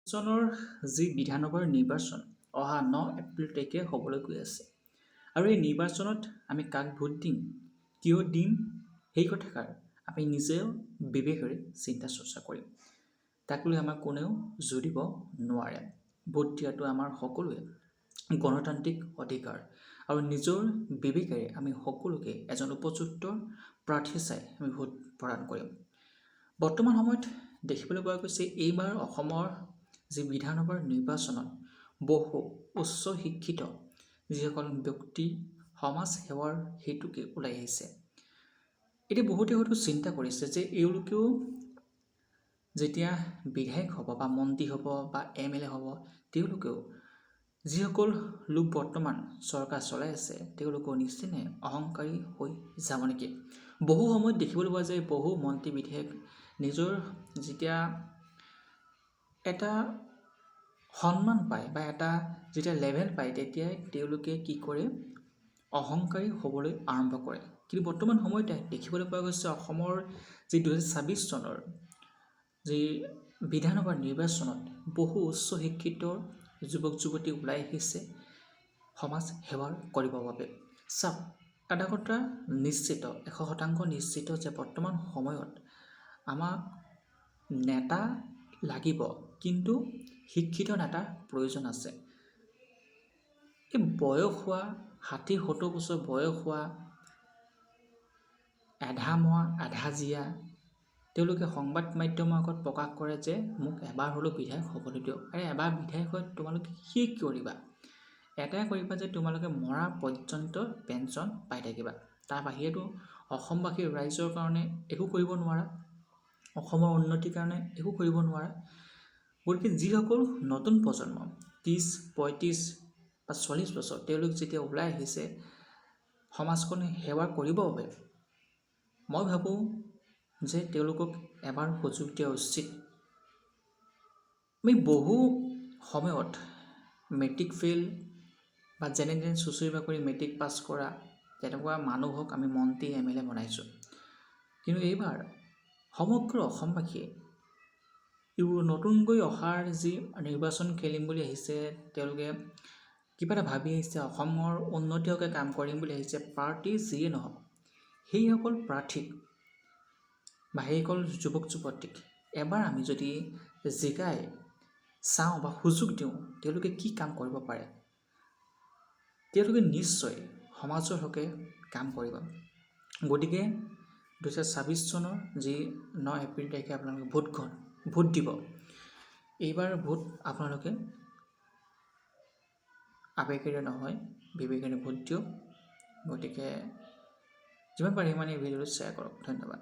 চনৰ যি বিধানসভাৰ নিৰ্বাচন অহা ৯ এপ্ৰিল তাৰিখে হ'বলৈ গৈ আছে। আৰু এই নিৰ্বাচনত আমি কাক ভোট দিম, কিয় দিম, সেই কথাষাৰ আমি নিজেও বিবেকেৰে চিন্তা চৰ্চা কৰিম। তাক লৈ আমাক কোনেও জোৰ দিব নোৱাৰে। ভোট দিয়াটো আমাৰ সকলোৱে গণতান্ত্ৰিক অধিকাৰ আৰু নিজৰ বিবেকেৰে আমি সকলোকে এজন উপযুক্ত প্ৰাৰ্থী চাই আমি ভোট প্ৰদান কৰিম। বৰ্তমান সময়ত দেখিবলৈ পোৱা গৈছে এইবাৰ অসমৰ যি বিধানসভাৰ নিৰ্বাচনত বহু উচ্চ শিক্ষিত যিসকল ব্যক্তি সমাজ সেৱাৰ হেতুকে ওলাই আহিছে। এতিয়া বহুতে হয়তো চিন্তা কৰিছে যে এওঁলোকেও যেতিয়া বিধায়ক হ'ব বা মন্ত্ৰী হ'ব বা MLA হ'ব, তেওঁলোকেও যিসকল লোক বৰ্তমান চৰকাৰ চলাই আছে তেওঁলোকৰ নিশ্চয় অহংকাৰী হৈ যাব নেকি। বহু সময়ত দেখিবলৈ পোৱা যায় বহু মন্ত্ৰী বিধায়ক নিজৰ যেতিয়া এটা সন্মান পায় বা এটা যেতিয়া লেভেল পায় তেতিয়াই তেওঁলোকে কি কৰে, অহংকাৰী হ'বলৈ আৰম্ভ কৰে। কিন্তু বৰ্তমান সময়তে দেখিবলৈ পোৱা গৈছে অসমৰ যি 2026 চনৰ যি বিধানসভাৰ নিৰ্বাচনত বহু উচ্চ শিক্ষিত যুৱক যুৱতী ওলাই আহিছে সমাজ সেৱা কৰিবৰ বাবে। চাওক, এটা কথা নিশ্চিত, 100% নিশ্চিত যে বৰ্তমান সময়ত আমাক নেতা লাগিব, কিন্তু শিক্ষিত নেতাৰ প্ৰয়োজন আছে। এই বয়স হোৱা 60-70 বছৰ বয়স হোৱা আধা মৰা আধা জীয়া তেওঁলোকে সংবাদ মাধ্যমৰ আগত প্ৰকাশ কৰে যে মোক এবাৰ হ'লেও বিধায়ক হ'বলৈ দিয়ক। আৰু এবাৰ বিধায়ক হৈ তোমালোকে কি কৰিবা? এটাই কৰিবা যে তোমালোকে মৰা পৰ্যন্ত পেঞ্চন পাই থাকিবা। তাৰ বাহিৰেতো অসমবাসীৰ ৰাইজৰ কাৰণে একো কৰিব নোৱাৰা, অসমৰ উন্নতিৰ কাৰণে একো কৰিব নোৱাৰা। গতিকে যিসকল নতুন প্ৰজন্ম 30, 35 বা 40 বছৰ তেওঁলোক যেতিয়া ওলাই আহিছে সমাজখনে সেৱা কৰিবৰ বাবে, মই ভাবোঁ যে তেওঁলোকক এবাৰ সুযোগ দিয়া উচিত। আমি বহু সময়ত মেট্ৰিক ফেইল বা যেনে তেনে চুচৰি বাকৰি মেট্ৰিক পাছ কৰা তেনেকুৱা মানুহক আমি মন্ত্ৰী MLA বনাইছোঁ। কিন্তু এইবাৰ সমগ্ৰ অসমবাসীয়ে নতুনকৈ অহাৰ যি নিৰ্বাচন খেলিম বুলি আহিছে, তেওঁলোকে কিবা এটা ভাবি আহিছে, অসমৰ উন্নতিৰ হকে কাম কৰিম বুলি আহিছে। পাৰ্টি যিয়ে নহওক সেইসকল প্ৰাৰ্থীক বা সেইসকল যুৱক যুৱতীক এবাৰ আমি যদি জিকাই চাওঁ বা সুযোগ দিওঁ তেওঁলোকে কি কাম কৰিব পাৰে, তেওঁলোকে নিশ্চয় সমাজৰ হকে কাম কৰিব। গতিকে 2026 চনৰ যি 9 এপ্ৰিল তাৰিখে আপোনালোকে ভোট দিব। এইবাৰ ভোট আপোনালোকে আৱেগেৰে নহয় বিবেকেৰে ভোট দিয়ক। গতিকে যিমান পাৰে সিমানে এই ভিডিঅ'টো শ্বেয়াৰ কৰক। ধন্যবাদ।